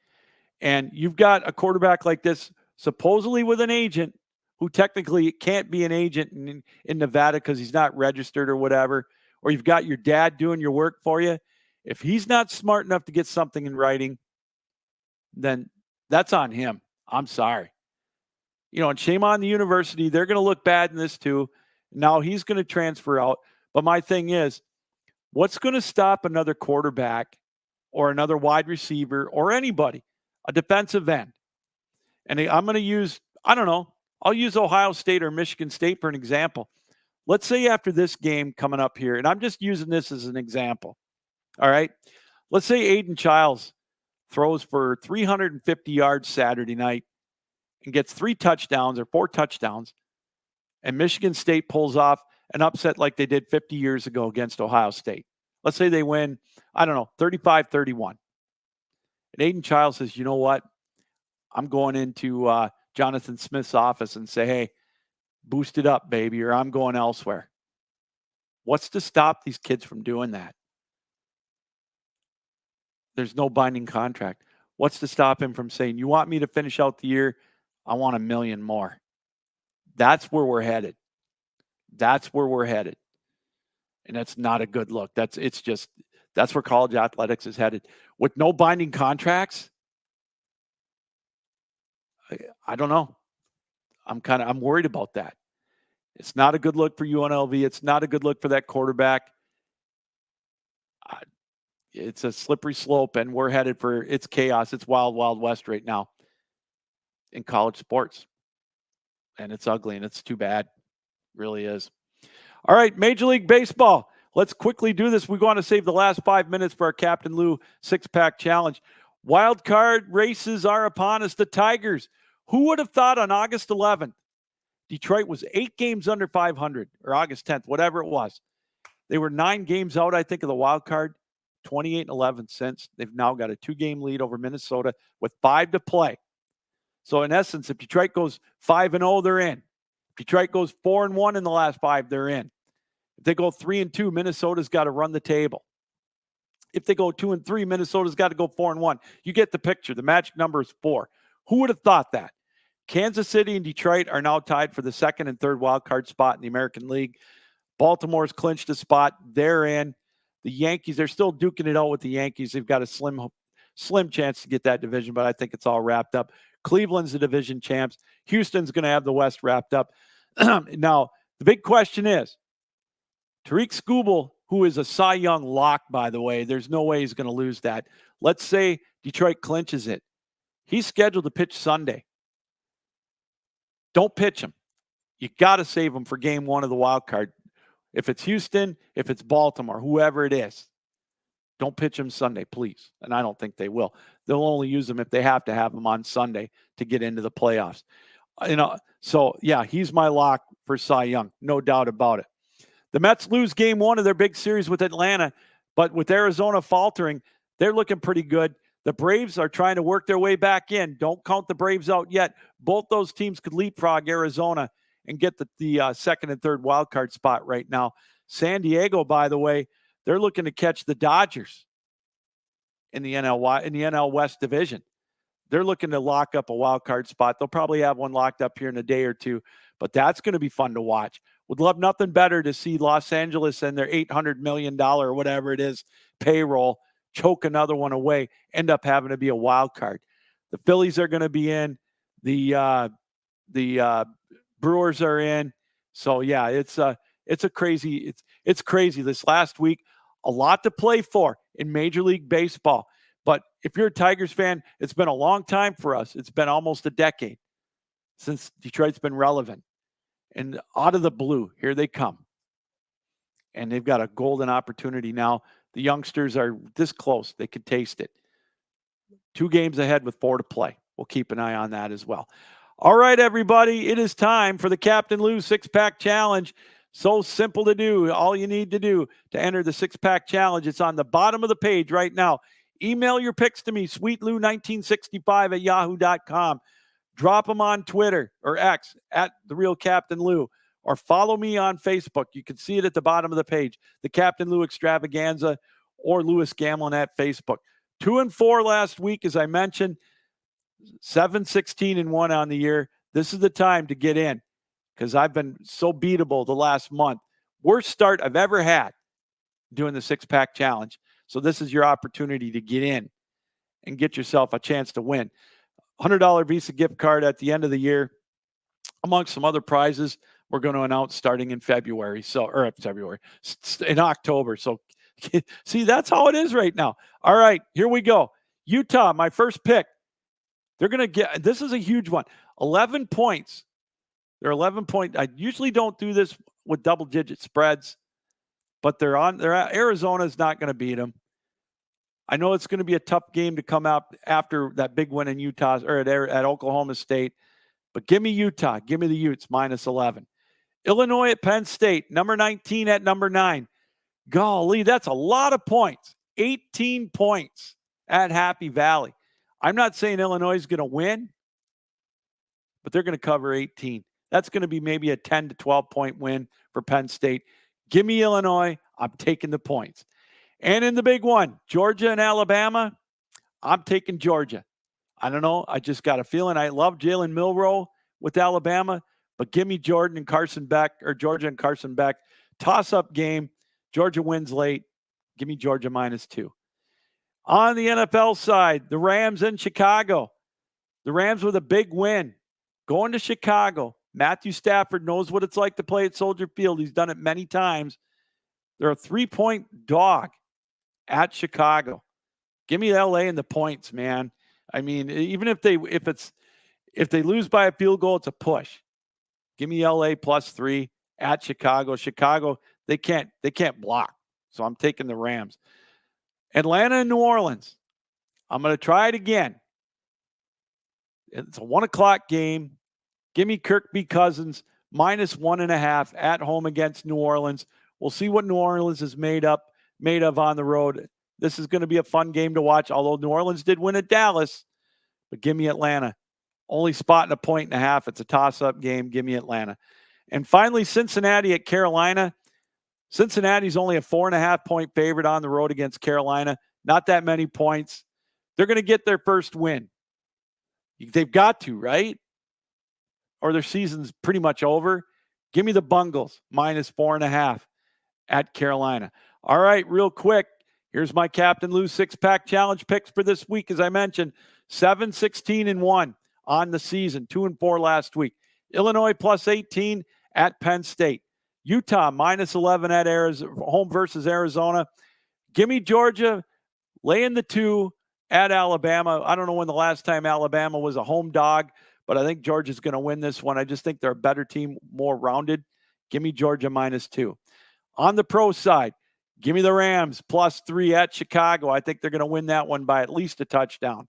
And you've got a quarterback like this, supposedly with an agent, who technically can't be an agent in Nevada because he's not registered or whatever, or you've got your dad doing your work for you. If he's not smart enough to get something in writing, then that's on him. I'm sorry. And shame on the university. They're going to look bad in this too. Now he's going to transfer out. But my thing is, what's going to stop another quarterback or another wide receiver or anybody, a defensive end? And I'm going to use, I'll use Ohio State or Michigan State for an example. let's say after this game coming up here, and I'm just using this as an example. All right. Let's say Aiden Childs throws for 350 yards Saturday night and gets 3 touchdowns or 4 touchdowns, and Michigan State pulls off an upset like they did 50 years ago against Ohio State. Let's say they win, I don't know, 35-31. And Aiden Childs says, you know what? I'm going into Jonathan Smith's office and say, hey, boost it up, baby, or I'm going elsewhere. What's to stop these kids from doing that? There's no binding contract. What's to stop him from saying, you want me to finish out the year? I want $1 million more. That's where we're headed. That's where we're headed. And that's not a good look. That's where college athletics is headed. With no binding contracts, I don't know. I'm worried about that. It's not a good look for UNLV. It's not a good look for that quarterback. It's a slippery slope, and we're headed for it's chaos. It's wild, wild west right now in college sports. And it's ugly, and it's too bad. It really is. All right, Major League Baseball. Let's quickly do this. We want to save the last 5 minutes for our Captain Lou six-pack challenge. Wild card races are upon us. The Tigers. Who would have thought on August 11th, Detroit was 8 games under 500, or August 10th, whatever it was. They were 9 games out, I think, of the wild card, 28-11 since. They've now got a 2-game lead over Minnesota with 5 to play. So, in essence, if Detroit goes 5-0, they're in. If Detroit goes 4-1 in the last 5, they're in. If they go 3-2, Minnesota's got to run the table. If they go 2-3, Minnesota's got to go 4-1. You get the picture. The magic number is 4. Who would have thought that? Kansas City and Detroit are now tied for the 2nd and 3rd wild card spot in the American League. Baltimore's clinched a spot. They're in. The Yankees, they're still duking it out with the Yankees. They've got a slim chance to get that division, but I think it's all wrapped up. Cleveland's the division champs. Houston's going to have the West wrapped up. Now, the big question is, Tariq Skubal, who is a Cy Young lock, by the way, there's no way he's going to lose that. Let's say Detroit clinches it. He's scheduled to pitch Sunday. Don't pitch him. You got to save him for game 1 of the wild card. If it's Houston, if it's Baltimore, whoever it is, don't pitch him Sunday, please. And I don't think they will. They'll only use him if they have to have him on Sunday to get into the playoffs. So yeah, he's my lock for Cy Young, no doubt about it. The Mets lose game 1 of their big series with Atlanta, but with Arizona faltering, they're looking pretty good. The Braves are trying to work their way back in. Don't count the Braves out yet. Both those teams could leapfrog Arizona and get the 2nd and 3rd wild card spot right now. San Diego, by the way, they're looking to catch the Dodgers in the NL West division. They're looking to lock up a wild card spot. They'll probably have one locked up here in a day or two, but that's going to be fun to watch. Would love nothing better to see Los Angeles and their $800 million or whatever it is payroll choke another one away, end up having to be a wild card. The Phillies are going to be in. The Brewers are in. So yeah, it's crazy this last week. A lot to play for in Major League Baseball. But if you're a Tigers fan, it's been a long time for us. It's been almost a decade since Detroit's been relevant. And out of the blue, here they come. And they've got a golden opportunity now. The youngsters are this close. They could taste it. 2 games ahead with 4 to play. We'll keep an eye on that as well. All right, everybody. It is time for the Captain Lou six-pack challenge. So simple to do. All you need to do to enter the six-pack challenge, it's on the bottom of the page right now. Email your picks to me, sweetlou1965@yahoo.com. Drop them on Twitter or X @TheRealCaptainLou, or follow me on Facebook. You can see it at the bottom of the page, the Captain Lou Extravaganza or Lewis Gamlin at Facebook. 2-4 last week, as I mentioned, 7-16-1 on the year. This is the time to get in because I've been so beatable the last month. Worst start I've ever had doing the six-pack challenge. So this is your opportunity to get in and get yourself a chance to win. $100 Visa gift card at the end of the year, amongst some other prizes we're going to announce starting in February. In October. So see, that's how it is right now. All right, here we go. Utah, my first pick. They're going to get, this is a huge one, 11 points. They're 11 point. I usually don't do this with double-digit spreads, but Arizona's not going to beat them. I know it's going to be a tough game to come out after that big win in Utah or at Oklahoma State, but give me Utah. Give me the Utes, -11. Illinois at Penn State, number 19 at number 9. Golly, that's a lot of points. 18 points at Happy Valley. I'm not saying Illinois is going to win, but they're going to cover 18. That's going to be maybe a 10 to 12 point win for Penn State. Give me Illinois. I'm taking the points. And in the big one, Georgia and Alabama, I'm taking Georgia. I don't know. I just got a feeling. I love Jalen Milroe with Alabama, but give me Georgia and Carson Beck. Toss-up game. Georgia wins late. Give me Georgia -2. On the NFL side, the Rams in Chicago. The Rams with a big win. Going to Chicago. Matthew Stafford knows what it's like to play at Soldier Field. He's done it many times. They're a 3-point dog at Chicago. Give me LA and the points, man. I mean, even if they lose by a field goal, it's a push. Give me LA +3 at Chicago. Chicago, they can't block. So I'm taking the Rams. Atlanta and New Orleans. I'm going to try it again. It's a 1:00 game. Give me Kirk Cousins -1.5 at home against New Orleans. We'll see what New Orleans is made of on the road. This is going to be a fun game to watch, although New Orleans did win at Dallas. But give me Atlanta. Only spot in 1.5. It's a toss-up game. Give me Atlanta. And finally, Cincinnati at Carolina. Cincinnati's only a 4.5 point favorite on the road against Carolina. Not that many points. They're going to get their first win. They've got to, right? Or their season's pretty much over. Give me the Bungles -4.5 at Carolina. All right, real quick. Here's my Captain Lou 6-pack challenge picks for this week. As I mentioned, 7-16-1 on the season, 2-4 last week. Illinois +18 at Penn State. Utah -11 at Arizona, home versus Arizona. Give me Georgia laying the 2 at Alabama. I don't know when the last time Alabama was a home dog, but I think Georgia's going to win this one. I just think they're a better team, more rounded. Give me Georgia -2. On the pro side, give me the Rams +3 at Chicago. I think they're going to win that one by at least a touchdown.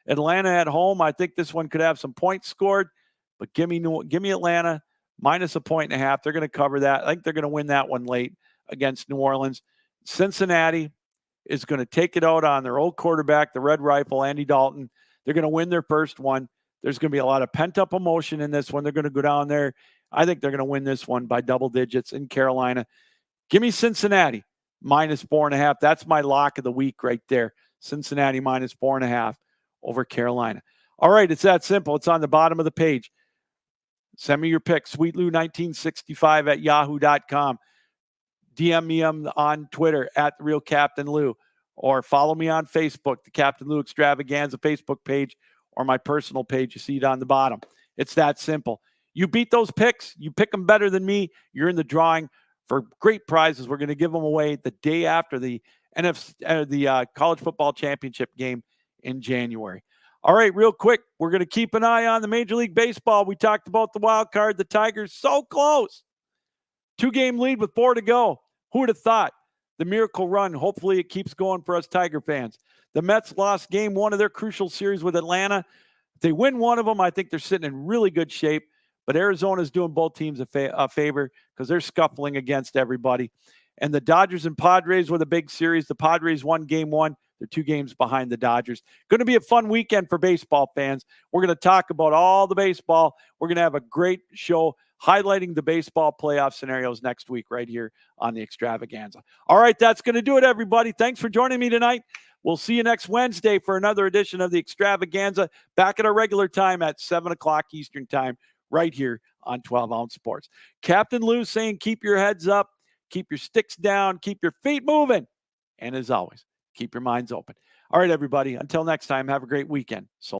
Atlanta at home, I think this one could have some points scored, but give me Atlanta -1.5. They're going to cover that. I think they're going to win that one late against New Orleans. Cincinnati is going to take it out on their old quarterback, the Red Rifle, Andy Dalton. They're going to win their first one. There's going to be a lot of pent-up emotion in this one. They're going to go down there. I think they're going to win this one by double digits in Carolina. Give me Cincinnati -4.5. That's my lock of the week right there. Cincinnati -4.5 over Carolina. All right, it's that simple. It's on the bottom of the page. Send me your pick, sweetlou1965 at yahoo.com. DM me on Twitter at The Real Captain Lou, or follow me on Facebook, the Captain Lou Extravaganza Facebook page, or my personal page. You see it on the bottom. It's that simple. You beat those picks. You pick them better than me. You're in the drawing for great prizes. We're going to give them away the day after the College Football Championship game in January. All right, real quick, we're going to keep an eye on the Major League Baseball. We talked about the wild card. The Tigers so close. 2-game lead with 4 to go. Who would have thought? The miracle run. Hopefully it keeps going for us Tiger fans. The Mets lost game 1 of their crucial series with Atlanta. If they win one of them, I think they're sitting in really good shape. But Arizona's doing both teams a favor because they're scuffling against everybody. And the Dodgers and Padres were the big series. The Padres won game 1. They're 2 games behind the Dodgers. Going to be a fun weekend for baseball fans. We're going to talk about all the baseball. We're going to have a great show highlighting the baseball playoff scenarios next week right here on the Extravaganza. All right, that's going to do it, everybody. Thanks for joining me tonight. We'll see you next Wednesday for another edition of the Extravaganza, back at our regular time at 7 o'clock Eastern time, right here on 12 Ounce Sports. Captain Lou saying keep your heads up, keep your sticks down, keep your feet moving, and as always, keep your minds open. All right, everybody, until next time, have a great weekend. So